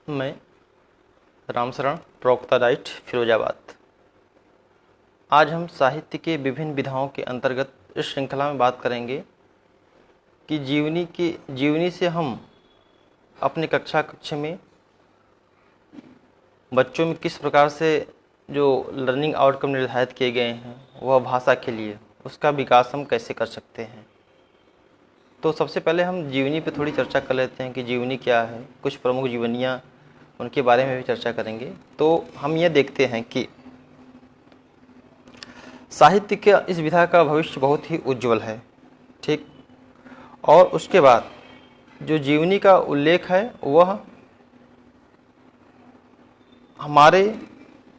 मैं रामशरण प्रवक्ता डाइट फिरोजाबाद। आज हम साहित्य के विभिन्न विधाओं के अंतर्गत इस श्रृंखला में बात करेंगे कि जीवनी से हम अपने कक्ष में बच्चों में किस प्रकार से जो लर्निंग आउटकम निर्धारित किए गए हैं वह भाषा के लिए उसका विकास हम कैसे कर सकते हैं। तो सबसे पहले हम जीवनी पे थोड़ी चर्चा कर लेते हैं कि जीवनी क्या है, कुछ प्रमुख जीवनियाँ उनके बारे में भी चर्चा करेंगे। तो हम ये देखते हैं कि साहित्य के इस विधा का भविष्य बहुत ही उज्जवल है, ठीक। और उसके बाद जो जीवनी का उल्लेख है वह हमारे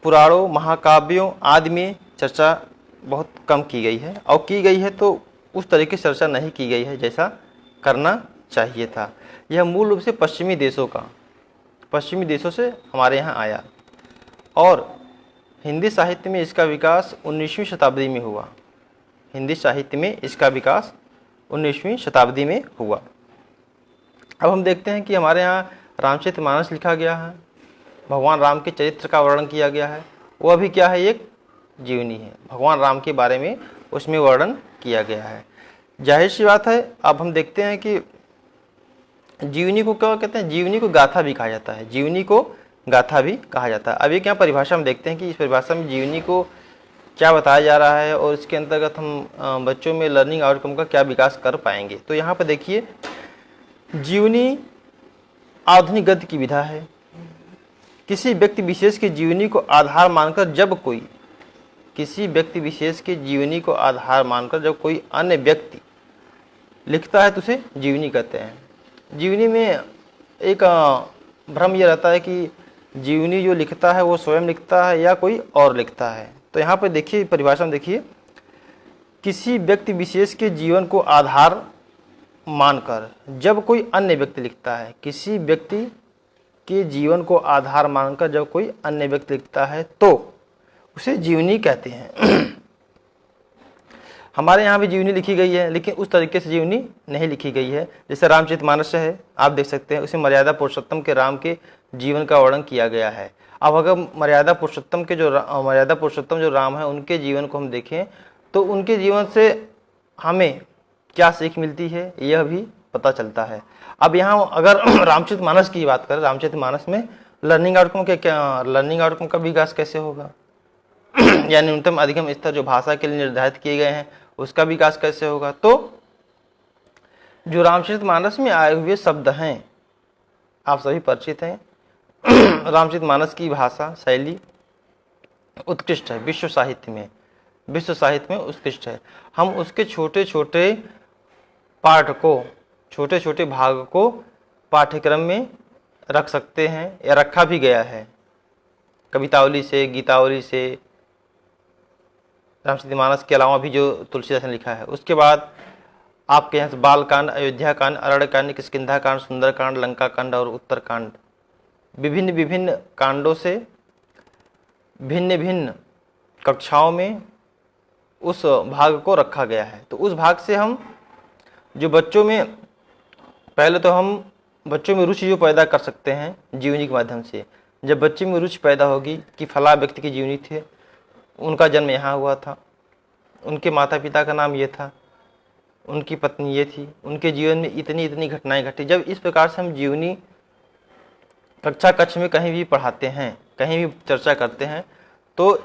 पुराणों महाकाव्यों आदि में चर्चा बहुत कम की गई है, और की गई है तो उस तरीके से चर्चा नहीं की गई है जैसा करना चाहिए था। यह मूल रूप से पश्चिमी देशों से हमारे यहाँ आया और हिंदी साहित्य में इसका विकास 19वीं शताब्दी में हुआ। हिंदी साहित्य में इसका विकास 19वीं शताब्दी में हुआ। अब हम देखते हैं कि हमारे यहाँ रामचरितमानस लिखा गया है, भगवान राम के चरित्र का वर्णन किया गया है। वह भी क्या है, एक जीवनी है। भगवान राम के बारे में उसमें वर्णन किया गया है। जाहिर सी बात है, अब हम देखते हैं कि जीवनी को क्या कहते हैं, जीवनी को गाथा भी कहा जाता है। जीवनी को गाथा भी कहा जाता है। अब एक यहाँ परिभाषा हम देखते हैं कि इस परिभाषा में जीवनी को क्या बताया जा रहा है और इसके अंतर्गत हम बच्चों में लर्निंग आउटकम का क्या विकास कर पाएंगे। तो यहाँ पर देखिए, जीवनी आधुनिक गद्य की विधा है। किसी व्यक्ति विशेष की जीवनी को आधार मानकर जब कोई अन्य व्यक्ति लिखता है तो उसे जीवनी कहते हैं। जीवनी में एक भ्रम यह रहता है कि जीवनी जो लिखता है वो स्वयं लिखता है या कोई और लिखता है। तो यहाँ पर देखिए, परिभाषा में देखिए, किसी व्यक्ति विशेष के जीवन को आधार मानकर जब कोई अन्य व्यक्ति लिखता है, किसी व्यक्ति के जीवन को आधार मानकर जब कोई अन्य व्यक्ति लिखता है तो उसे जीवनी कहते हैं। हमारे यहाँ भी जीवनी लिखी गई है, लेकिन उस तरीके से जीवनी नहीं लिखी गई है जैसे रामचरितमानस है। आप देख सकते हैं उसमें मर्यादा पुरुषोत्तम के राम के जीवन का वर्णन किया गया है। अब अगर मर्यादा पुरुषोत्तम जो राम है उनके जीवन को हम देखें तो उनके जीवन से हमें क्या सीख मिलती है यह भी पता चलता है। अब यहाँ अगर रामचरितमानस की बात करें, रामचरितमानस में लर्निंग आउटकम का विकास कैसे होगा या न्यूनतम अधिगम स्तर जो भाषा के लिए निर्धारित किए गए हैं उसका विकास कैसे होगा। तो जो रामचरितमानस में आए हुए शब्द हैं आप सभी परिचित हैं। रामचरितमानस की भाषा शैली उत्कृष्ट है, विश्व साहित्य में उत्कृष्ट है। हम उसके छोटे छोटे भाग को पाठ्यक्रम में रख सकते हैं या रखा भी गया है। कवितावली से, गीतावली से, रामचरितमानस के अलावा भी जो तुलसीदास ने लिखा है। उसके बाद आपके यहाँ से बालकांड, अयोध्या कांड, अरण्यकांड, किष्किंधा कांड, सुंदरकांड, लंका कांड और उत्तरकांड, विभिन्न कांडों से भिन्न कक्षाओं में उस भाग को रखा गया है। तो उस भाग से हम जो बच्चों में रुचि जो पैदा कर सकते हैं जीवनी के माध्यम से। जब बच्चे में रुचि पैदा होगी कि फला व्यक्ति की जीवनी थी, उनका जन्म यहाँ हुआ था, उनके माता पिता का नाम ये था, उनकी पत्नी ये थी, उनके जीवन में इतनी घटनाएं घटी। जब इस प्रकार से हम जीवनी कक्ष में कहीं भी पढ़ाते हैं, कहीं भी चर्चा करते हैं तो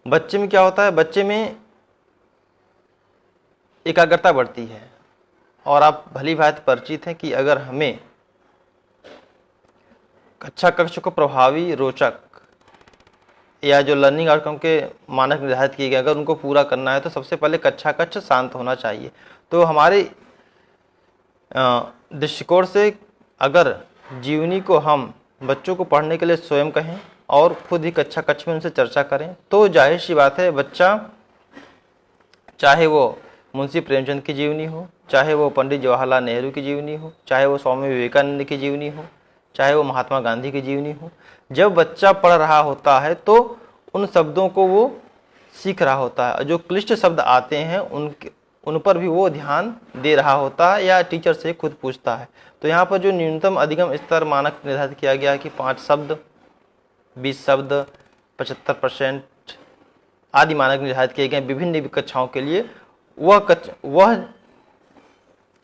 बच्चे में क्या होता है, बच्चे में एकाग्रता बढ़ती है। और आप भली भांति परिचित हैं कि अगर हमें कक्ष को प्रभावी, रोचक या जो लर्निंग आउटकम के मानक निर्धारित किए गए अगर उनको पूरा करना है तो सबसे पहले कक्ष शांत होना चाहिए। तो हमारे दृष्टिकोण से अगर जीवनी को हम बच्चों को पढ़ने के लिए स्वयं कहें और खुद ही कक्ष में उनसे चर्चा करें तो जाहिर सी बात है, बच्चा चाहे वो मुंशी प्रेमचंद की जीवनी हो, चाहे वो पंडित जवाहरलाल नेहरू की जीवनी हो, चाहे वो स्वामी विवेकानंद की जीवनी हो, चाहे वो महात्मा गांधी की जीवनी हो, जब बच्चा पढ़ रहा होता है तो उन शब्दों को वो सीख रहा होता है। जो क्लिष्ट शब्द आते हैं उन पर भी वो ध्यान दे रहा होता है या टीचर से खुद पूछता है। तो यहाँ पर जो न्यूनतम अधिगम स्तर मानक निर्धारित किया गया है कि 5 शब्द, 20 शब्द, 75% आदि मानक निर्धारित किए गए विभिन्न कक्षाओं के लिए, वह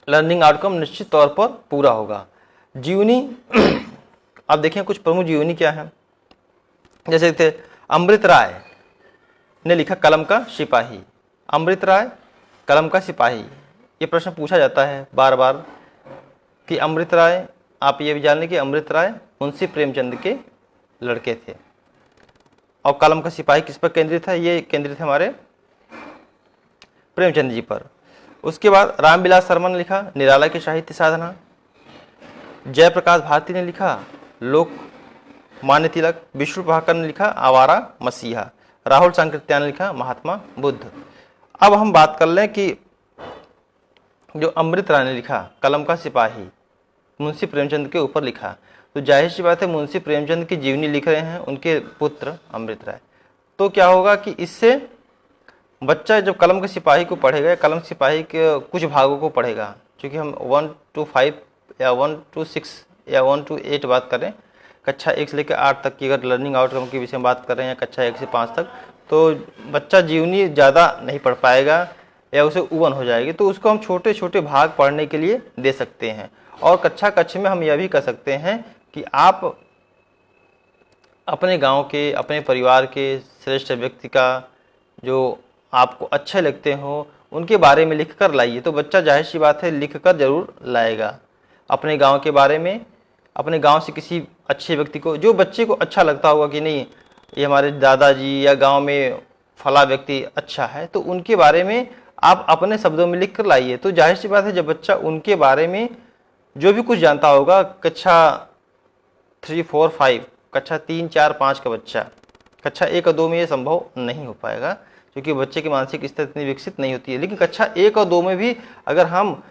लर्निंग आउटकम निश्चित तौर पर पूरा होगा। जीवनी अब देखें कुछ प्रमुख जीवनी क्या है। जैसे थे अमृत राय ने लिखा कलम का सिपाही। अमृत राय कलम का सिपाही, ये प्रश्न पूछा जाता है बार बार कि अमृत राय, आप ये भी जान लें कि अमृत राय मुंशी प्रेमचंद के लड़के थे। और कलम का सिपाही किस पर केंद्रित है? ये केंद्रित है हमारे प्रेमचंद जी पर। उसके बाद रामविलास शर्मा ने लिखा निराला की साहित्य साधना। जयप्रकाश भारती ने लिखा लोकमान्य तिलक। विष्णु भाकर ने लिखा आवारा मसीहा। राहुल सांकृत्यायन ने लिखा महात्मा बुद्ध। अब हम बात कर लें कि जो अमृत राय ने लिखा कलम का सिपाही, मुंशी प्रेमचंद के ऊपर लिखा, तो जाहिर सी बात है मुंशी प्रेमचंद की जीवनी लिख रहे हैं उनके पुत्र अमृत राय। तो क्या होगा कि इससे बच्चा जब कलम के सिपाही को पढ़ेगा, कलम सिपाही के कुछ भागों को पढ़ेगा, क्योंकि हम 1 to 5 या 1 to 6 या 1 to 8 बात करें, कक्षा 1 से लेकर 8 तक की अगर लर्निंग आउटकम के विषय में बात कर रहे हैं, कक्षा 1 से 5 तक, तो बच्चा जीवनी ज़्यादा नहीं पढ़ पाएगा या उसे उबन हो जाएगी। तो उसको हम छोटे छोटे भाग पढ़ने के लिए दे सकते हैं। और कक्षा में हम यह भी कर सकते हैं कि आप अपने गांव के, अपने परिवार के श्रेष्ठ व्यक्ति का जो आपको अच्छे लगते हो उनके बारे में लिख कर लाइए। तो बच्चा जाहिर सी बात है लिख कर जरूर लाएगा अपने गांव के बारे में, अपने गांव से किसी अच्छे व्यक्ति को, जो बच्चे को अच्छा लगता होगा कि नहीं ये हमारे दादाजी या गांव में फला व्यक्ति अच्छा है, तो उनके बारे में आप अपने शब्दों में लिख कर लाइए। तो जाहिर सी बात है जब बच्चा उनके बारे में जो भी कुछ जानता होगा, कक्षा 3, 4, 5, कक्षा 3, 4, 5 का बच्चा, कक्षा 1 और 2 में ये संभव नहीं हो पाएगा क्योंकि बच्चे की मानसिक स्थिति इतनी विकसित नहीं होती है। लेकिन कक्षा 1 और 2 में भी अगर हम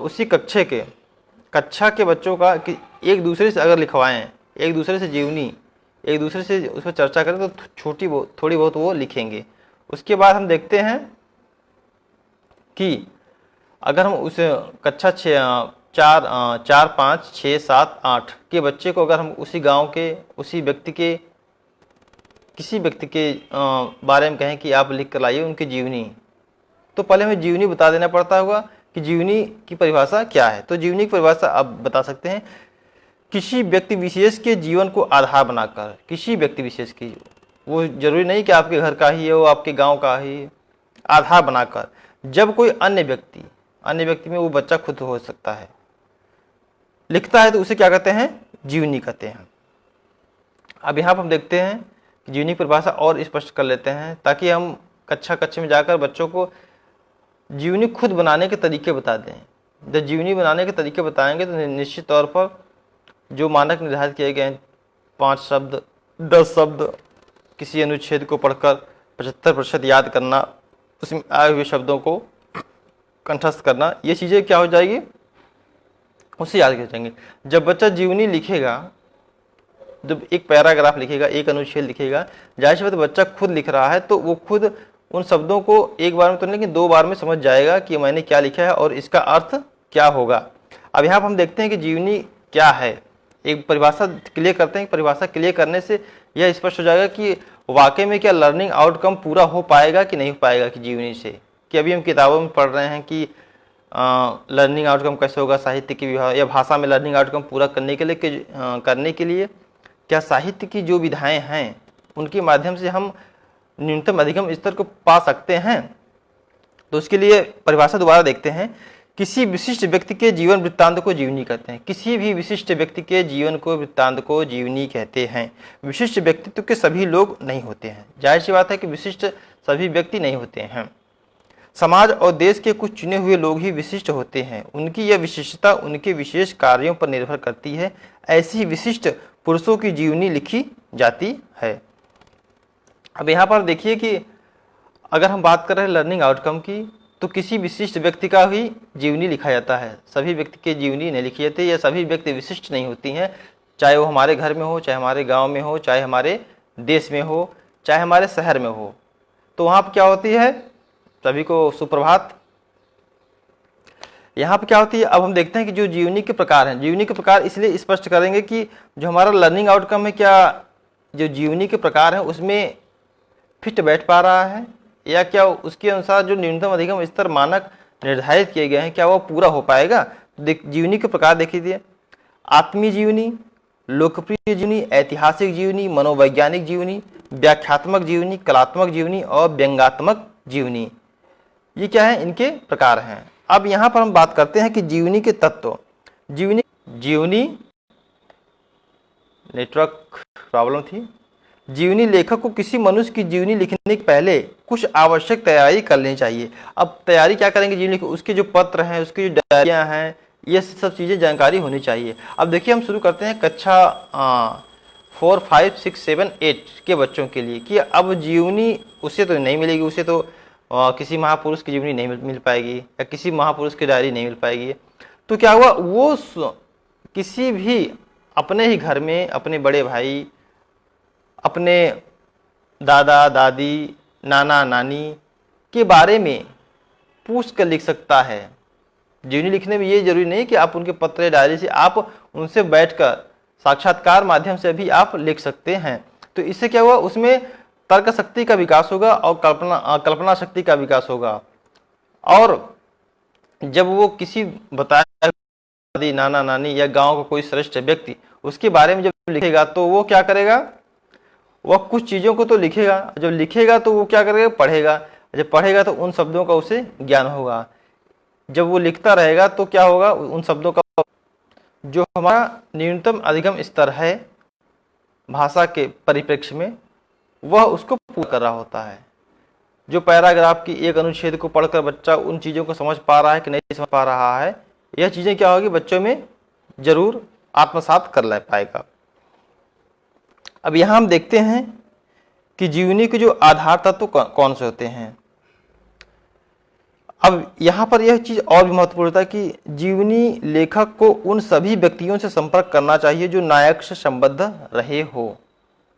उसी कक्षा के बच्चों का कि एक दूसरे से अगर लिखवाएं, एक दूसरे से जीवनी, एक दूसरे से उस पर चर्चा करें, तो थोड़ी बहुत वो लिखेंगे। उसके बाद हम देखते हैं कि अगर हम उस कक्षा 4, 5, 6, 7, 8 के बच्चे को अगर हम उसी गांव के, उसी व्यक्ति के, किसी व्यक्ति के बारे में कहें कि आप लिख कर लाइए उनकी जीवनी, तो पहले हमें जीवनी बता देना पड़ता होगा कि जीवनी की परिभाषा क्या है। तो जीवनी की परिभाषा आप बता सकते हैं किसी व्यक्ति विशेष के जीवन को आधार बनाकर, किसी व्यक्ति विशेष की, वो जरूरी नहीं कि आपके घर का ही हो, आपके गांव का ही, आधार बनाकर जब कोई अन्य व्यक्ति में वो बच्चा खुद हो सकता है लिखता है, तो उसे क्या कहते हैं? जीवनी कहते हैं। अब यहाँ पर हम देखते हैं कि जीवनी की परिभाषा और स्पष्ट कर लेते हैं ताकि हम कक्षा में जाकर बच्चों को जीवनी खुद बनाने के तरीके बता दें। जब जीवनी बनाने के तरीके बताएंगे तो निश्चित तौर पर जो मानक निर्धारित किए गए हैं 5 शब्द, 10 शब्द, किसी अनुच्छेद को पढ़कर 75% याद करना, उसमें आए हुए शब्दों को कंठस्थ करना, ये चीज़ें क्या हो जाएगी? उससे याद कर जाएंगे। जब बच्चा जीवनी लिखेगा, जब एक पैराग्राफ लिखेगा, एक अनुच्छेद लिखेगा, जाहिर सी बात है बच्चा खुद लिख रहा है तो वो खुद उन शब्दों को एक बार में तो नहीं लेकिन 2 बार में समझ जाएगा कि मैंने क्या लिखा है और इसका अर्थ क्या होगा। अब यहाँ पर हम देखते हैं कि जीवनी क्या है, एक परिभाषा क्लियर करते हैं। परिभाषा क्लियर करने से यह स्पष्ट हो जाएगा कि वाकई में क्या लर्निंग आउटकम पूरा हो पाएगा कि नहीं हो पाएगा कि जीवनी से। कि अभी हम किताबों में पढ़ रहे हैं कि लर्निंग आउटकम कैसे होगा साहित्य की विभाग या भाषा में लर्निंग आउटकम पूरा करने के लिए क्या साहित्य की जो विधाएं हैं उनके माध्यम से हम न्यूनतम अधिगम स्तर को पा सकते हैं। तो उसके लिए परिभाषा दोबारा देखते हैं। किसी विशिष्ट व्यक्ति के जीवन वृत्तांत को जीवनी कहते हैं। किसी भी विशिष्ट व्यक्ति के जीवन को वृत्तांत को जीवनी कहते हैं। विशिष्ट व्यक्तित्व के सभी लोग नहीं होते हैं, जाहिर सी बात है कि विशिष्ट सभी व्यक्ति नहीं होते हैं। समाज और देश के कुछ चुने हुए लोग ही विशिष्ट होते हैं, उनकी यह विशिष्टता उनके विशेष कार्यों पर निर्भर करती है। ऐसी विशिष्ट पुरुषों की जीवनी लिखी जाती है। अब यहाँ पर देखिए कि अगर हम बात कर रहे हैं लर्निंग आउटकम की, तो किसी विशिष्ट व्यक्ति का ही जीवनी लिखा जाता है, सभी व्यक्ति की जीवनी नहीं लिखी जाती। या सभी व्यक्ति विशिष्ट नहीं होती हैं, चाहे वो हमारे घर में हो, चाहे हमारे गांव में हो, चाहे हमारे देश में हो, चाहे हमारे शहर में हो। तो वहाँ पर क्या होती है? सभी को सुप्रभात, यहाँ पे क्या होती है, अब हम देखते हैं कि जो जीवनी के प्रकार हैं, जीवनी के प्रकार इसलिए स्पष्ट करेंगे कि जो हमारा लर्निंग आउटकम है, क्या जो जीवनी के प्रकार हैं उसमें फिट बैठ पा रहा है, या क्या उसके अनुसार जो न्यूनतम अधिकतम स्तर मानक निर्धारित किए गए हैं क्या वो पूरा हो पाएगा। जीवनी के प्रकार देखिए, आत्मीय जीवनी, लोकप्रिय जीवनी, ऐतिहासिक जीवनी, मनोवैज्ञानिक जीवनी, व्याख्यात्मक जीवनी, कलात्मक जीवनी और व्यंग्यात्मक जीवनी, ये क्या है, इनके प्रकार हैं। अब यहाँ पर हम बात करते हैं कि जीवनी के तत्व। जीवनी नेटवर्क प्रॉब्लम थी। जीवनी लेखक को किसी मनुष्य की जीवनी लिखने के पहले कुछ आवश्यक तैयारी कर लेनी चाहिए। अब तैयारी क्या करेंगे जीवनी की, उसके जो पत्र हैं, उसकी जो डायरियाँ हैं, ये सब चीज़ें जानकारी होनी चाहिए। अब देखिए हम शुरू करते हैं कक्षा 4, 5, 6, 7, 8 के बच्चों के लिए कि अब जीवनी उसे तो नहीं मिलेगी, उसे तो किसी महापुरुष की जीवनी नहीं मिल पाएगी या किसी महापुरुष की डायरी नहीं मिल पाएगी। तो क्या हुआ, वो किसी भी अपने ही घर में अपने बड़े भाई, अपने दादा दादी, नाना नानी के बारे में पूछ कर लिख सकता है। जीवनी लिखने में ये जरूरी नहीं कि आप उनके पत्र डायरी से, आप उनसे बैठकर साक्षात्कार माध्यम से भी आप लिख सकते हैं। तो इससे क्या हुआ, उसमें तर्क शक्ति का विकास होगा और कल्पना शक्ति का विकास होगा। और जब वो किसी बताया दादी, नाना नानी या गांव का कोई श्रेष्ठ व्यक्ति उसके बारे में जब लिखेगा तो वो क्या करेगा, वह कुछ चीज़ों को तो लिखेगा, जब लिखेगा तो वो क्या करेगा, पढ़ेगा, जब पढ़ेगा तो उन शब्दों का उसे ज्ञान होगा। जब वो लिखता रहेगा तो क्या होगा, उन शब्दों का जो हमारा न्यूनतम अधिगम स्तर है भाषा के परिप्रेक्ष्य में, वह उसको पूरा कर रहा होता है। जो पैराग्राफ की एक अनुच्छेद को पढ़कर बच्चा उन चीज़ों को समझ पा रहा है कि नहीं समझ पा रहा है, यह चीज़ें क्या होगी, बच्चों में जरूर आत्मसात कर ले पाएगा। अब यहाँ हम देखते हैं कि जीवनी के जो आधार तत्व कौन से होते हैं। अब यहाँ पर यह चीज़ और भी महत्वपूर्ण है कि जीवनी लेखक को उन सभी व्यक्तियों से संपर्क करना चाहिए जो नायक से संबद्ध रहे हो।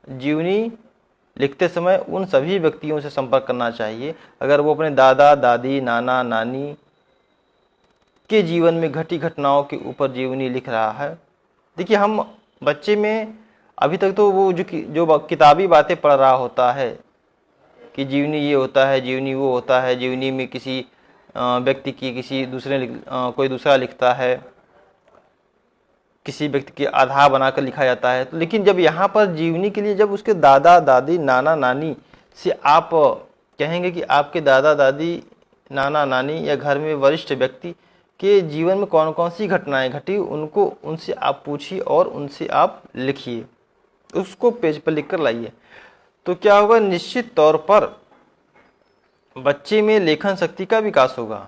जीवनी लिखते समय उन सभी व्यक्तियों से संपर्क करना चाहिए। अगर वो अपने दादा दादी, नाना नानी के जीवन में घटी घटनाओं के ऊपर जीवनी लिख रहा है, देखिए हम बच्चे में अभी तक तो वो जो किताबी बातें पढ़ रहा होता है कि जीवनी ये होता है, जीवनी वो होता है, जीवनी में किसी व्यक्ति की किसी दूसरे कोई दूसरा लिखता है, किसी व्यक्ति के आधार बनाकर लिखा जाता है। तो लेकिन जब यहाँ पर जीवनी के लिए जब उसके दादा दादी, नाना नानी से आप कहेंगे कि आपके दादा दादी, नाना नानी या घर में वरिष्ठ व्यक्ति के जीवन में कौन कौन सी घटनाएं घटी, उनको उनसे आप पूछिए और उनसे आप लिखिए, उसको पेज पर लिख कर लाइए। तो क्या होगा, निश्चित तौर पर बच्चे में लेखन शक्ति का विकास होगा।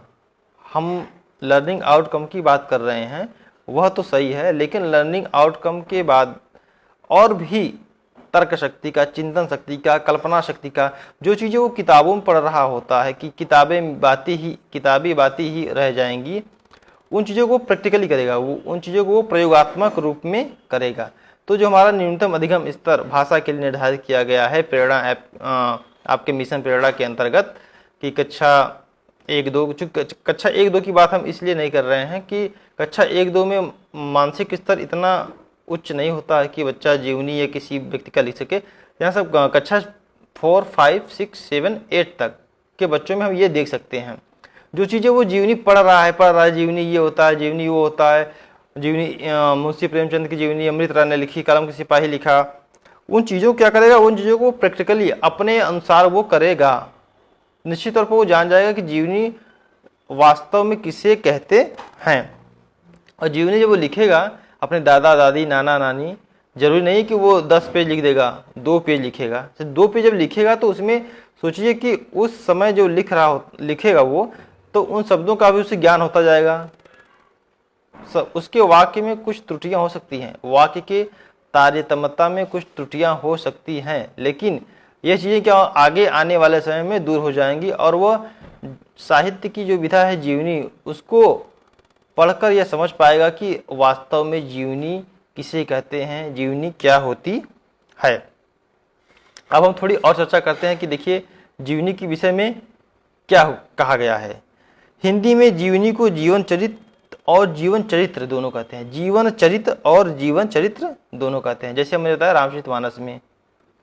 हम लर्निंग आउटकम की बात कर रहे हैं, वह तो सही है, लेकिन लर्निंग आउटकम के बाद और भी तर्क शक्ति का, चिंतन शक्ति का, कल्पना शक्ति का, जो चीज़ें वो किताबों में पढ़ रहा होता है कि किताबी बातें ही रह जाएंगी, उन चीज़ों को प्रैक्टिकली करेगा, वो उन चीज़ों को वो प्रयोगात्मक रूप में करेगा। तो जो हमारा न्यूनतम अधिगम स्तर भाषा के लिए निर्धारित किया गया है प्रेरणा ऐप, आपके मिशन प्रेरणा के अंतर्गत कि कक्षा 1-2, कक्षा 1-2 की बात हम इसलिए नहीं कर रहे हैं कि कक्षा 1-2 में मानसिक स्तर इतना उच्च नहीं होता है कि बच्चा जीवनी या किसी व्यक्ति का लिख सके। यहाँ सब कक्षा 4, 5, 6, 7, 8 तक के बच्चों में हम ये देख सकते हैं, जो चीज़ें वो जीवनी पढ़ रहा है, जीवनी ये होता है, जीवनी वो होता है, जीवनी मुंशी प्रेमचंद की जीवनी अमृत राय ने लिखी, कलम के सिपाही लिखा, उन चीज़ों को क्या करेगा, उन चीज़ों को प्रैक्टिकली अपने अनुसार वो करेगा। निश्चित तौर पर वो जान जाएगा कि जीवनी वास्तव में किसे कहते हैं। और जीवनी जब वो लिखेगा अपने दादा दादी, नाना नानी, जरूरी नहीं कि वो 10 पेज लिख देगा, 2 पेज लिखेगा। 2 पेज जब लिखेगा तो उसमें सोचिए कि उस समय जो लिखेगा वो, तो उन शब्दों का भी उसे ज्ञान होता जाएगा। उसके वाक्य में कुछ त्रुटियां हो सकती हैं, वाक्य के तारतम्यता में कुछ त्रुटियां हो सकती हैं, लेकिन ये चीज़ें क्या आगे आने वाले समय में दूर हो जाएंगी और वह साहित्य की जो विधा है जीवनी, उसको पढ़कर यह समझ पाएगा कि वास्तव में जीवनी किसे कहते हैं, जीवनी क्या होती है। अब हम थोड़ी और चर्चा करते हैं कि देखिए जीवनी के विषय में क्या कहा गया है। हिंदी में जीवनी को जीवन चरित्र और जीवन चरित्र दोनों कहते हैं। जीवन चरित्र और जीवन चरित्र दोनों कहते हैं। जैसे हमने बताया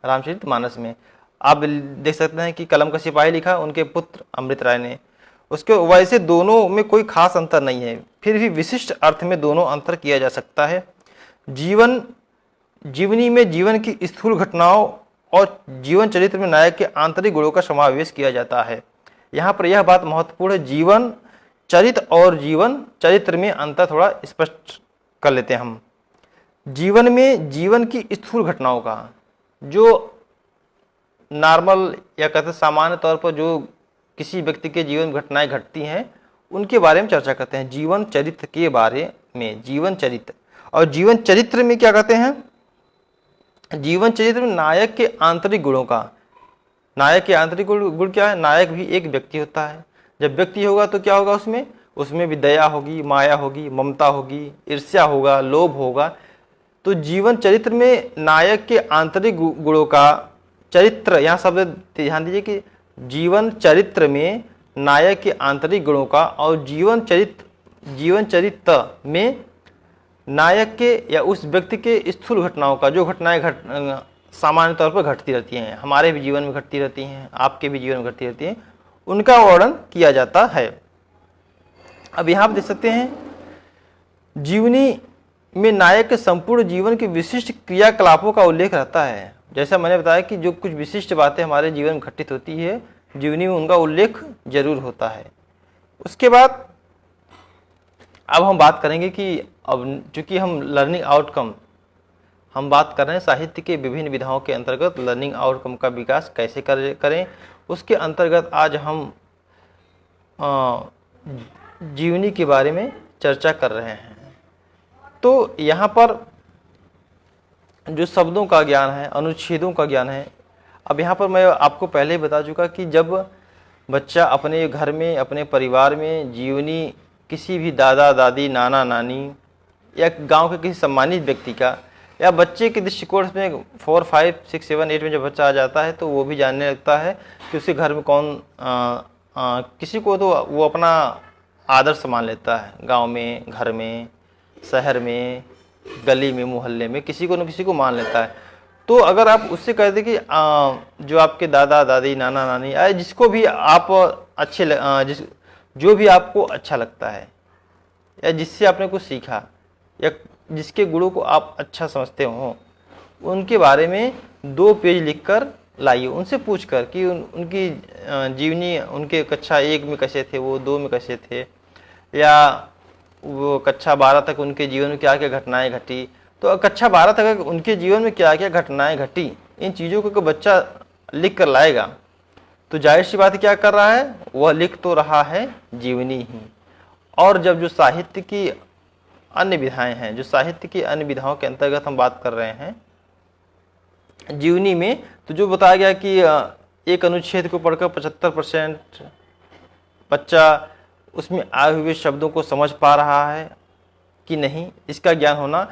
रामचरितमानस में आप देख सकते हैं कि कलम का सिपाही लिखा उनके पुत्र अमृत राय ने। उसके वैसे दोनों में कोई खास अंतर नहीं है, फिर भी विशिष्ट अर्थ में दोनों अंतर किया जा सकता है। जीवनी में जीवन की स्थूल घटनाओं और जीवन चरित्र में नायक के आंतरिक गुणों का समावेश किया जाता है। यहाँ पर यह बात महत्वपूर्ण है, जीवन चरित्र और जीवन चरित्र में अंतर थोड़ा स्पष्ट कर लेते हैं हम। जीवन में जीवन की स्थूल घटनाओं का, जो नॉर्मल या कहते सामान्य तौर पर जो किसी व्यक्ति के जीवन में घटनाएं घटती हैं उनके बारे में चर्चा करते हैं। जीवन चरित्र के बारे में जीवन चरित्र, और जीवन चरित्र में क्या कहते हैं, जीवन चरित्र में नायक के आंतरिक गुणों का। नायक के आंतरिक गुण क्या है, नायक भी एक व्यक्ति होता है। जब व्यक्ति होगा तो क्या होगा, उसमें भी दया होगी, माया होगी, ममता होगी, ईर्ष्या होगा, लोभ होगा। तो जीवन चरित्र में नायक के आंतरिक गुणों का, चरित्र यहाँ शब्द ध्यान दीजिए कि जीवन चरित्र में नायक के आंतरिक गुणों का, और जीवन चरित्र में नायक के या उस व्यक्ति के स्थूल घटनाओं का, जो घटनाएं सामान्य तौर पर घटती रहती हैं, हमारे भी जीवन में घटती रहती हैं, आपके भी जीवन में घटती रहती हैं, उनका वर्णन किया जाता है। अब यहाँ आप देख सकते हैं, जीवनी में नायक के संपूर्ण जीवन के विशिष्ट क्रियाकलापों का उल्लेख रहता है। जैसा मैंने बताया कि जो कुछ विशिष्ट बातें हमारे जीवन में घटित होती है, जीवनी में उनका उल्लेख जरूर होता है। उसके बाद अब हम बात करेंगे कि अब चूंकि हम लर्निंग आउटकम हम बात कर रहे हैं, साहित्य के विभिन्न विधाओं के अंतर्गत लर्निंग आउटकम का विकास कैसे करें, उसके अंतर्गत आज हम जीवनी के बारे में चर्चा कर रहे हैं। तो यहाँ पर जो शब्दों का ज्ञान है, अनुच्छेदों का ज्ञान है। अब यहाँ पर मैं आपको पहले ही बता चुका कि जब बच्चा अपने घर में, अपने परिवार में जीवनी किसी भी दादा दादी, नाना नानी या गांव के किसी सम्मानित व्यक्ति का, या बच्चे के दृष्टिकोण में 4, 5, 6, 7, 8 में जब बच्चा आ जाता है तो वो भी जानने लगता है कि उसके घर में कौन किसी को तो वो अपना आदर्श मान लेता है। गांव में, घर में, शहर में, गली में, मोहल्ले में किसी को न किसी को मान लेता है। तो अगर आप उससे कह दें कि जो आपके दादा दादी, नाना नानी या जिसको भी आप जो भी आपको अच्छा लगता है या जिससे आपने कुछ सीखा या जिसके गुणों को आप अच्छा समझते हो, उनके बारे में 2 पेज लिखकर लाइए। उनसे पूछकर कि उनकी जीवनी, उनके कक्षा 1 में कैसे थे वो, 2 में कैसे थे, या वो कक्षा 12 तक उनके जीवन में क्या क्या घटनाएं घटी। तो कक्षा 12 तक उनके जीवन में क्या क्या घटनाएं घटी, इन चीज़ों को बच्चा लिख कर लाएगा तो जाहिर सी बात क्या कर रहा है, वह लिख तो रहा है जीवनी ही। और जब जो साहित्य की अन्य विधाएं हैं, जो साहित्य की अन्य विधाओं के अंतर्गत हम बात कर रहे हैं जीवनी में, तो जो बताया गया कि एक अनुच्छेद को पढ़कर 75% बच्चा उसमें आए हुए शब्दों को समझ पा रहा है कि नहीं, इसका ज्ञान होना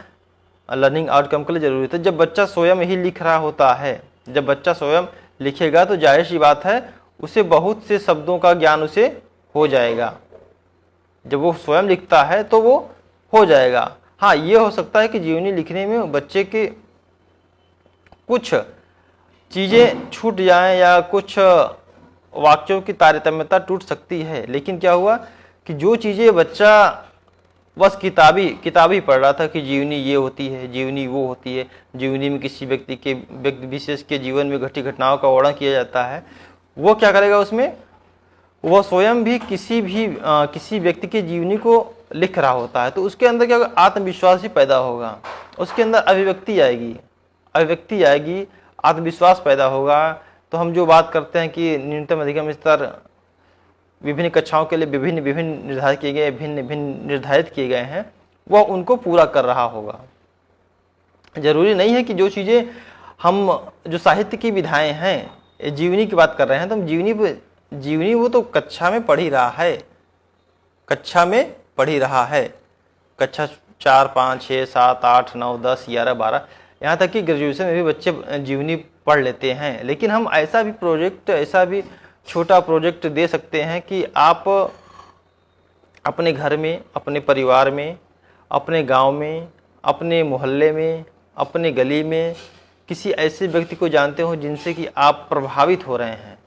लर्निंग आउटकम के लिए जरूरी है। जब बच्चा स्वयं ही लिख रहा होता है, जब बच्चा स्वयं लिखेगा तो जाहिर सी बात है उसे बहुत से शब्दों का ज्ञान उसे हो जाएगा। जब वो स्वयं लिखता है तो वो हो जाएगा। हाँ, ये हो सकता है कि जीवनी लिखने में बच्चे के कुछ चीज़ें छूट जाएं या कुछ वाक्यों की तारतम्यता टूट सकती है, लेकिन क्या हुआ कि जो चीज़ें बच्चा बस किताबी पढ़ रहा था कि जीवनी ये होती है, जीवनी वो होती है, जीवनी में किसी व्यक्ति विशेष के जीवन में घटी घटनाओं का वर्णन किया जाता है, वो क्या करेगा उसमें, वह स्वयं भी किसी व्यक्ति की जीवनी को लिख रहा होता है। तो उसके अंदर क्या होगा, आत्मविश्वास ही पैदा होगा, उसके अंदर अभिव्यक्ति आएगी, आत्मविश्वास पैदा होगा। तो हम जो बात करते हैं कि न्यूनतम अधिगम स्तर विभिन्न कक्षाओं के लिए विभिन्न निर्धारित किए गए हैं, वह उनको पूरा कर रहा होगा। जरूरी नहीं है कि जो चीज़ें हम जो साहित्य की विधाएं हैं, जीवनी की बात कर रहे हैं तो हम जीवनी वो तो कक्षा में पढ़ ही रहा है, कक्षा 4, 5, 6, 7, 8, 9, 10, 11, 12, यहाँ तक कि ग्रेजुएशन में भी बच्चे जीवनी पढ़ लेते हैं। लेकिन हम ऐसा भी छोटा प्रोजेक्ट दे सकते हैं कि आप अपने घर में, अपने परिवार में, अपने गांव में, अपने मोहल्ले में, अपने गली में किसी ऐसे व्यक्ति को जानते हो जिनसे कि आप प्रभावित हो रहे हैं,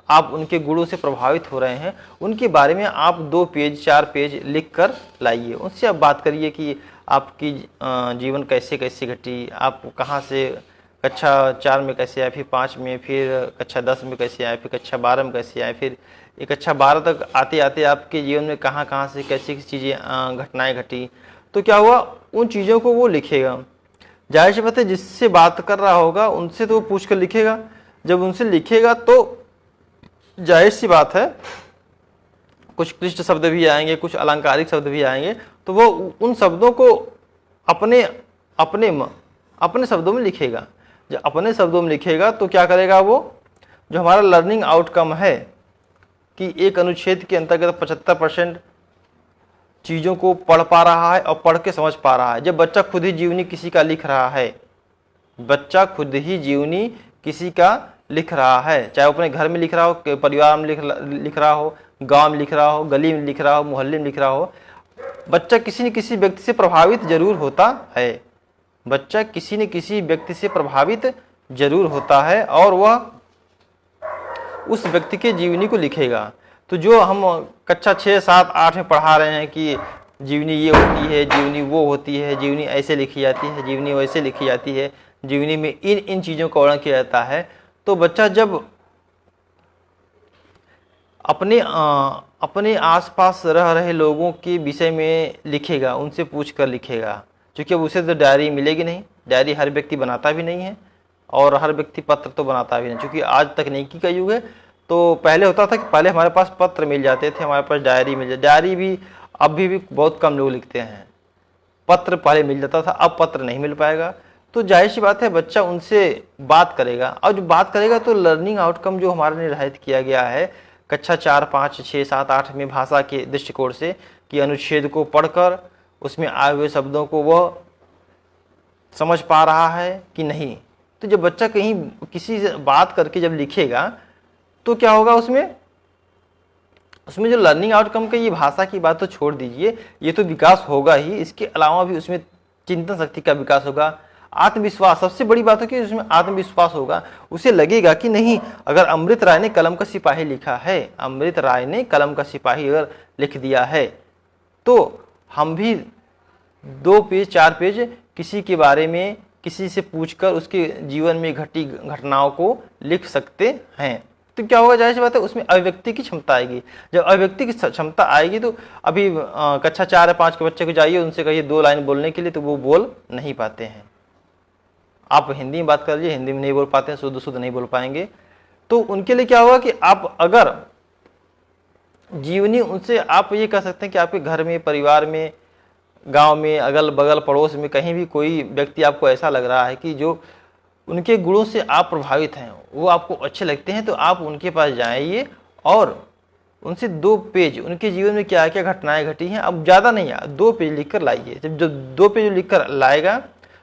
आप उनके गुणों से प्रभावित हो रहे हैं, उनके बारे में आप 2 पेज 4 पेज लिख कर लाइए। उनसे आप बात करिए कि आपकी जीवन कैसे कैसे घटी, आप कहाँ से कक्षा 4 में कैसे आए, फिर 5 में, फिर कक्षा 10 में कैसे आए, फिर कक्षा 12 में कैसे आए, फिर ये कक्षा 12 तक आते आते आपके जीवन में कहाँ कहाँ से कैसी कैसी चीज़ें घटनाएँ घटी। तो क्या हुआ, उन चीज़ों को वो लिखेगा। जाहिर सी बात है जिससे बात कर रहा होगा उनसे तो वो पूछ कर लिखेगा। जब उनसे लिखेगा तो जाहिर सी बात है कुछ क्लिष्ट शब्द भी आएंगे, कुछ अलंकारिक शब्द भी आएंगे, तो वो उन शब्दों को अपने अपने अपने शब्दों में लिखेगा। जब अपने शब्दों में लिखेगा तो क्या करेगा, वो जो हमारा लर्निंग आउटकम है कि एक अनुच्छेद के अंतर्गत 75% चीज़ों को पढ़ पा रहा है और पढ़ के समझ पा रहा है। जब बच्चा खुद ही जीवनी किसी का लिख रहा है, बच्चा खुद ही जीवनी किसी का लिख रहा है, चाहे वो अपने घर में लिख रहा हो, परिवार में लिख रहा हो, गांव में लिख रहा हो, गली में लिख रहा हो, मोहल्ले में लिख रहा हो, बच्चा किसी न किसी व्यक्ति से प्रभावित जरूर होता है। बच्चा किसी न किसी व्यक्ति से प्रभावित जरूर होता है और वह उस व्यक्ति के जीवनी को लिखेगा। तो जो हम कक्षा 6, 7, 8 में पढ़ा रहे हैं कि जीवनी ये होती है, जीवनी वो होती है, जीवनी ऐसे लिखी जाती है, जीवनी वैसे लिखी जाती है, जीवनी में इन चीज़ों का वर्णन किया जाता है, तो बच्चा जब अपने आसपास रह रहे लोगों के विषय में लिखेगा, उनसे पूछ कर लिखेगा, क्योंकि अब उसे तो डायरी मिलेगी नहीं, डायरी हर व्यक्ति बनाता भी नहीं है और हर व्यक्ति पत्र तो बनाता भी नहीं, क्योंकि आज तकनीकी का युग है। तो पहले होता था कि पहले हमारे पास पत्र मिल जाते थे, हमारे पास डायरी मिल जाती, डायरी भी अभी भी बहुत कम लोग लिखते हैं। पत्र पहले मिल जाता था, अब पत्र नहीं मिल पाएगा। तो जाहिर सी बात है बच्चा उनसे बात करेगा, और जो बात करेगा तो लर्निंग आउटकम जो हमारा निर्धारित किया गया है कक्षा 4, 5, 6, 7, 8 में भाषा के दृष्टिकोण से कि अनुच्छेद को पढ़कर उसमें आए हुए शब्दों को वह समझ पा रहा है कि नहीं। तो जब बच्चा कहीं किसी से बात करके जब लिखेगा तो क्या होगा, उसमें जो लर्निंग आउटकम का, ये भाषा की बात तो छोड़ दीजिए, ये तो विकास होगा ही, इसके अलावा भी उसमें चिंतन शक्ति का विकास होगा, आत्मविश्वास, सबसे बड़ी बात है कि उसमें आत्मविश्वास होगा। उसे लगेगा कि नहीं, अगर अमृत राय ने कलम का सिपाही लिखा है, अमृत राय ने कलम का सिपाही अगर लिख दिया है, तो हम भी 2 पेज 4 पेज किसी के बारे में किसी से पूछकर उसके जीवन में घटी घटनाओं को लिख सकते हैं। तो क्या होगा, जाहिर सी बात है उसमें अभिव्यक्ति की क्षमता आएगी। जब अभिव्यक्ति की क्षमता आएगी तो अभी कक्षा 4 या 5 के बच्चे को जाइए, उनसे कहिए 2 लाइन बोलने के लिए, तो वो बोल नहीं पाते हैं। आप हिंदी में बात कर लीजिए, हिंदी में नहीं बोल पाते हैं, शुद्ध नहीं बोल पाएंगे। तो उनके लिए क्या होगा कि आप अगर जीवनी उनसे आप ये कह सकते हैं कि आपके घर में, परिवार में, गांव में, अगल बगल पड़ोस में कहीं भी कोई व्यक्ति आपको ऐसा लग रहा है कि जो उनके गुणों से आप प्रभावित हैं, वो आपको अच्छे लगते हैं, तो आप उनके पास जाइए और उनसे 2 पेज उनके जीवन में क्या क्या घटनाएं घटी हैं, अब ज़्यादा नहीं, 2 पेज लिख कर लाइए। जब जो 2 पेज लिख कर लाएगा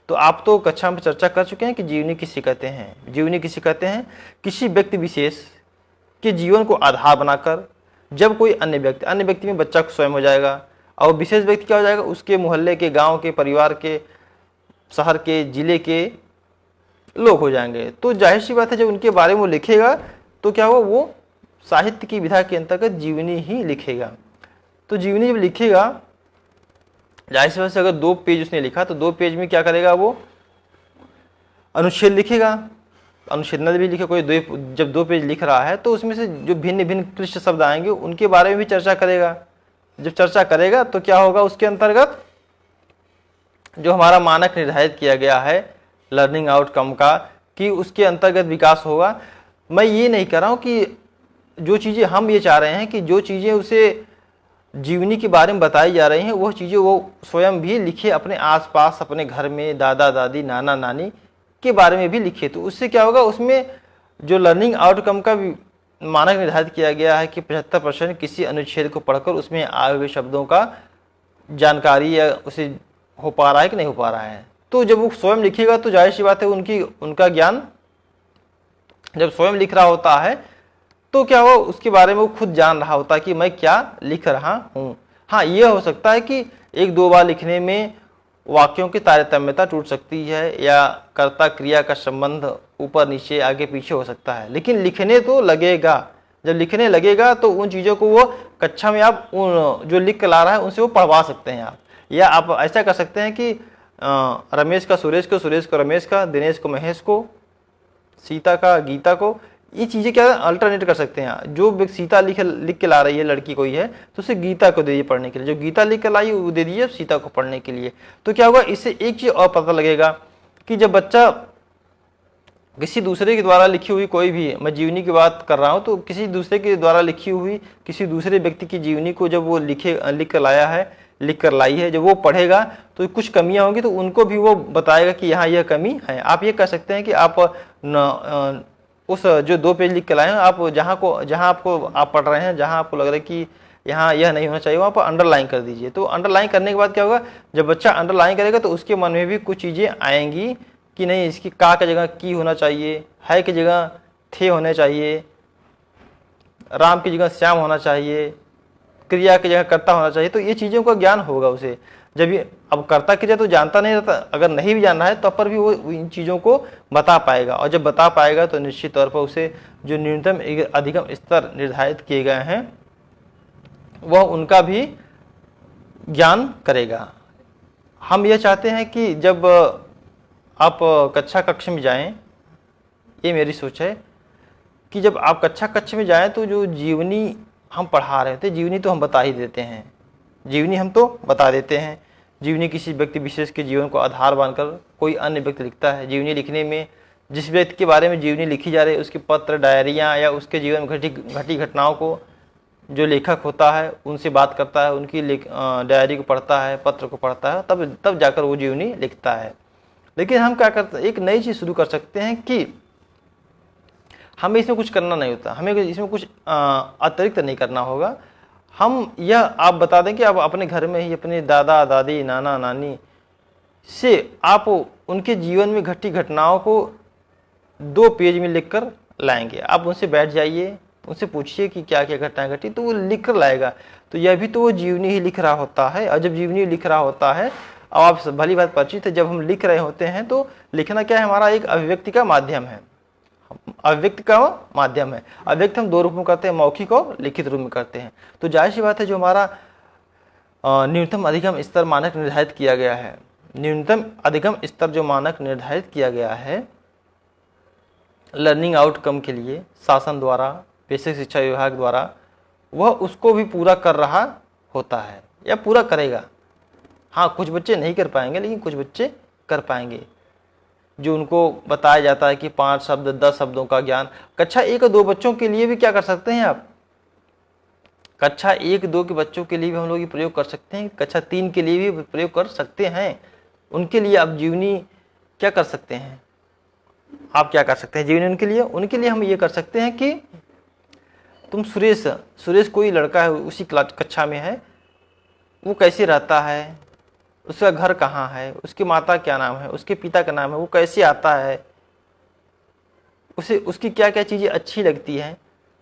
तो आप तो कक्षा में चर्चा कर चुके हैं कि जीवनी किसे कहते हैं। जीवनी किसे कहते हैं, किसी व्यक्ति विशेष के जीवन को आधार बनाकर जब कोई अन्य व्यक्ति में बच्चा स्वयं हो जाएगा, और विशेष व्यक्ति क्या हो जाएगा, उसके मोहल्ले के, गांव के, परिवार के, शहर के, जिले के लोग हो जाएंगे। तो जाहिर सी बात है जब उनके बारे में वो लिखेगा तो क्या होगा, वो साहित्य की विधा के अंतर्गत जीवनी ही लिखेगा। तो जीवनी जब लिखेगा, जाहिर सी बात से अगर 2 पेज उसने लिखा तो 2 पेज में क्या करेगा, वो अनुच्छेद लिखेगा। अनुच्छेद न भी लिखे कोई, जब 2 पेज लिख रहा है तो उसमें से जो भिन्न भिन्न क्लिष्ट शब्द आएंगे उनके बारे में भी चर्चा करेगा। जब चर्चा करेगा तो क्या होगा, उसके अंतर्गत जो हमारा मानक निर्धारित किया गया है लर्निंग आउटकम का, कि उसके अंतर्गत विकास होगा। मैं ये नहीं कह रहा हूँ कि जो चीज़ें हम ये चाह रहे हैं कि जो चीज़ें उसे जीवनी के बारे में बताई जा रही हैं वह चीज़ें वो स्वयं भी लिखे, अपने आसपास, अपने घर में दादा दादी, नाना नानी के बारे में भी लिखे। तो उससे क्या होगा, उसमें जो लर्निंग आउटकम का मानक निर्धारित किया गया है कि 75% किसी अनुच्छेद को पढ़कर उसमें आए हुए शब्दों का जानकारी या उसे हो पा रहा है कि नहीं हो पा रहा है। तो जब वो स्वयं लिखेगा तो जाहिर सी बात है उनका ज्ञान जब स्वयं लिख रहा होता है तो क्या हो, उसके बारे में वो खुद जान रहा होता है कि मैं क्या लिख रहा हूँ। हाँ, ये हो सकता है कि एक दो बार लिखने में वाक्यों की तारतम्यता टूट सकती है या कर्ता क्रिया का संबंध ऊपर नीचे आगे पीछे हो सकता है, लेकिन लिखने तो लगेगा। जब लिखने लगेगा तो उन चीज़ों को वो कक्षा में आप उन जो लिख कर ला रहा है उनसे वो पढ़वा सकते हैं आप। या आप ऐसा कर सकते हैं कि रमेश का सुरेश को, सुरेश को रमेश का, दिनेश को महेश को, सीता का गीता को, ये चीज़ें क्या अल्टरनेट कर सकते हैं। जो सीता लिख के ला रही है, लड़की कोई है, तो उसे गीता को दे दीजिए पढ़ने के लिए, जो गीता लिख के लाई वो दे दीजिए सीता को पढ़ने के लिए। तो क्या होगा, इससे एक चीज़ और पता लगेगा कि जब बच्चा किसी दूसरे के द्वारा लिखी हुई कोई भी, मैं जीवनी की बात कर रहा हूँ, तो किसी दूसरे के द्वारा लिखी हुई किसी दूसरे व्यक्ति की जीवनी को जब वो लिख कर लाया है, लिख कर लाई है, जब वो पढ़ेगा तो कुछ कमियां होंगी तो उनको भी वो बताएगा कि यहाँ यह कमी है। आप ये कह सकते हैं कि आप उस जो 2 पेज लिख कर लाए हैं, आप जहाँ आपको आप पढ़ रहे हैं, जहाँ आपको लग रहा है कि यहाँ यह नहीं होना चाहिए, वहाँ पर अंडरलाइन कर दीजिए। तो अंडरलाइन करने के बाद क्या होगा, जब बच्चा अंडरलाइन करेगा तो उसके मन में भी कुछ चीज़ें आएंगी कि नहीं, इसकी का जगह की होना चाहिए, है की जगह थे होने चाहिए, राम की जगह श्याम होना चाहिए, क्रिया की जगह कर्ता होना चाहिए। तो ये चीज़ों का ज्ञान होगा उसे। जब ये अब कर्ता क्रिया तो जानता नहीं रहता, अगर नहीं भी जानना है तब पर भी वो इन चीज़ों को बता पाएगा, और जब बता पाएगा तो निश्चित तौर पर उसे जो न्यूनतम अधिगम स्तर निर्धारित किए गए हैं वह उनका भी ज्ञान करेगा। हम यह चाहते हैं कि जब आप कक्ष में जाएं, ये मेरी सोच है कि जब आप कक्ष में जाएं तो जो जीवनी हम पढ़ा रहे थे, जीवनी तो हम बता ही देते हैं, जीवनी हम तो बता देते हैं। जीवनी किसी व्यक्ति विशेष के जीवन को आधार मानकर कोई अन्य व्यक्ति लिखता है। जीवनी लिखने में जिस व्यक्ति के बारे में जीवनी लिखी जा रही है उसके पत्र, डायरियाँ या उसके जीवन में घटी घटनाओं को जो लेखक होता है उनसे बात करता है, उनकी डायरी को पढ़ता है, पत्र को पढ़ता है, तब जाकर वो जीवनी लिखता है। लेकिन हम क्या करते हैं, एक नई चीज़ शुरू कर सकते हैं कि हमें इसमें कुछ करना नहीं होता, हमें इसमें कुछ अतिरिक्त नहीं करना होगा। हम यह आप बता दें कि आप अपने घर में ही अपने दादा दादी, नाना नानी से आप उनके जीवन में घटी घटनाओं को 2 पेज में लिखकर लाएंगे। आप उनसे बैठ जाइए, उनसे पूछिए कि क्या क्या घटनाएं घटी, तो वो लिख कर लाएगा। तो यह भी तो वो जीवनी ही लिख रहा होता है। और जब जीवनी लिख रहा होता है, अब आप भली बात परिचित है, जब हम लिख रहे होते हैं तो लिखना क्या है, हमारा एक अभिव्यक्ति का माध्यम है, अभिव्यक्ति का माध्यम है। अभिव्यक्त हम 2 रूप में करते हैं, मौखिक और लिखित रूप में करते हैं। तो जाहिर सी बात है, जो हमारा न्यूनतम अधिगम स्तर मानक निर्धारित किया गया है, न्यूनतम अधिगम स्तर जो मानक निर्धारित किया गया है लर्निंग आउटकम के लिए शासन द्वारा, बेसिक शिक्षा विभाग द्वारा, वह उसको भी पूरा कर रहा होता है या पूरा करेगा। हाँ, कुछ बच्चे नहीं कर पाएंगे, लेकिन कुछ बच्चे कर पाएंगे। जो उनको बताया जाता है कि 5 शब्द 10 शब्दों का ज्ञान, कक्षा 1 और 2 बच्चों के लिए भी क्या कर सकते हैं आप, कक्षा 1-2 के बच्चों के लिए भी हम लोग ये प्रयोग कर सकते हैं, कक्षा 3 के लिए भी प्रयोग कर सकते हैं। उनके लिए आप जीवनी क्या कर सकते हैं, आप क्या कर सकते हैं जीवनी उनके लिए हम ये कर सकते हैं कि तुम सुरेश कोई लड़का है, उसी कक्षा में है, वो कैसे रहता है, उसका घर कहाँ है, उसकी माता क्या नाम है, उसके पिता का नाम है, वो कैसे आता है, उसे उसकी क्या क्या चीज़ें अच्छी लगती हैं।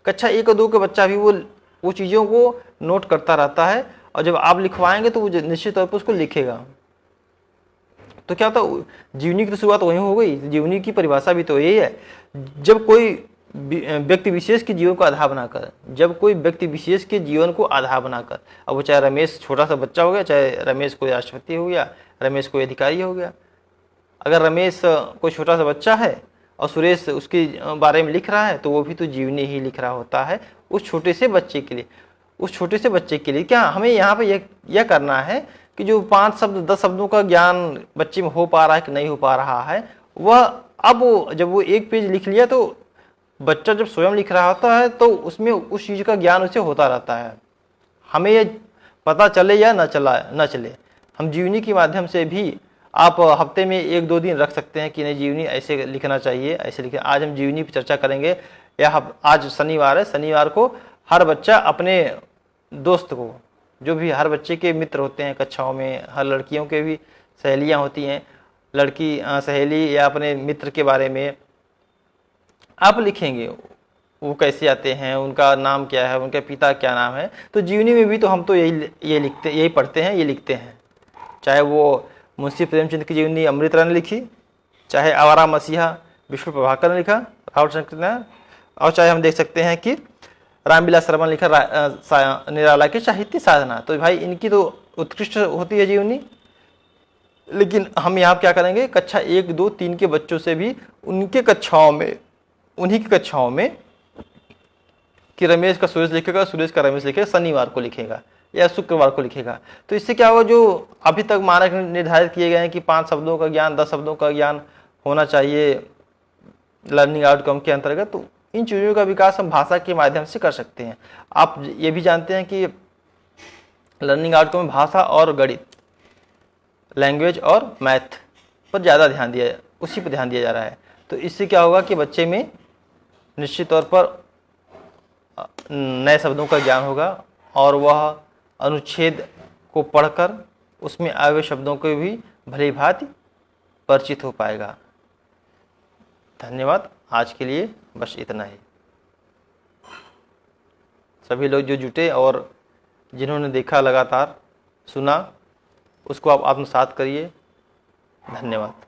कक्षा 1 और 2 का बच्चा भी वो चीज़ों को नोट करता रहता है, और जब आप लिखवाएंगे तो वो निश्चित तौर पर उसको लिखेगा। तो क्या होता, जीवनी की तो शुरुआत वहीं हो गई। जीवनी की परिभाषा भी तो यही है, जब कोई व्यक्ति विशेष के जीवन को आधार बनाकर, जब कोई व्यक्ति विशेष के जीवन को आधार बनाकर, अब वो चाहे रमेश छोटा सा बच्चा हो गया, चाहे रमेश कोई राष्ट्रपति हो गया, रमेश कोई अधिकारी हो गया, अगर रमेश कोई छोटा सा बच्चा है और सुरेश उसके बारे में लिख रहा है तो वो भी तो जीवनी ही लिख रहा होता है उस छोटे से बच्चे के लिए। उस छोटे से बच्चे के लिए क्या हमें यहाँ पे यह करना है कि जो 5 शब्द 10 शब्दों का ज्ञान बच्चे में हो पा रहा है कि नहीं हो पा रहा है, वह अब जब वो 1 पेज लिख लिया तो बच्चा जब स्वयं लिख रहा होता है तो उसमें उस चीज़ का ज्ञान उसे होता रहता है। हमें ये पता चले या न चले, हम जीवनी के माध्यम से भी आप हफ्ते में 1-2 दिन रख सकते हैं कि नहीं जीवनी ऐसे लिखना चाहिए, ऐसे लिखना। आज हम जीवनी पर चर्चा करेंगे, या आज शनिवार है, शनिवार को हर बच्चा अपने दोस्त को, जो भी हर बच्चे के मित्र होते हैं कक्षाओं में, हर लड़कियों के भी सहेलियां होती हैं, लड़की सहेली या अपने मित्र के बारे में आप लिखेंगे। वो कैसे आते हैं, उनका नाम क्या है, उनके पिता क्या नाम है। तो जीवनी में भी तो हम तो यही पढ़ते हैं, ये लिखते हैं। चाहे वो मुंशी प्रेमचंद की जीवनी अमृत राय ने लिखी, चाहे आवारा मसीहा विष्णु प्रभाकर ने लिखा, राहुल शंकर ने, और चाहे हम देख सकते हैं कि रामविलास शर्मा ने लिखा निराला की साहित्य साधना। तो भाई इनकी तो उत्कृष्ट होती है जीवनी। लेकिन हम यहाँ क्या करेंगे, कक्षा 1, 2, 3 के बच्चों से भी उनके कक्षाओं में, उन्हीं की कक्षाओं में कि रमेश का सुरेश लिखेगा, सुरेश का रमेश लिखेगा, शनिवार को लिखेगा या शुक्रवार को लिखेगा। तो इससे क्या होगा, जो अभी तक मानक निर्धारित किए गए हैं कि 5 शब्दों का ज्ञान, 10 शब्दों का ज्ञान होना चाहिए लर्निंग आउटकम के अंतर्गत, तो इन चीज़ों का विकास हम भाषा के माध्यम से कर सकते हैं। आप ये भी जानते हैं कि लर्निंग आउटकम में भाषा और गणित, लैंग्वेज और मैथ पर ज़्यादा ध्यान दिया, उसी पर ध्यान दिया जा रहा है। तो इससे क्या होगा कि बच्चे में निश्चित तौर पर नए शब्दों का ज्ञान होगा और वह अनुच्छेद को पढ़कर उसमें आए हुए शब्दों को भी भली भांति परिचित हो पाएगा। धन्यवाद। आज के लिए बस इतना ही। सभी लोग जो जुटे और जिन्होंने देखा, लगातार सुना, उसको आप आत्मसात करिए। धन्यवाद।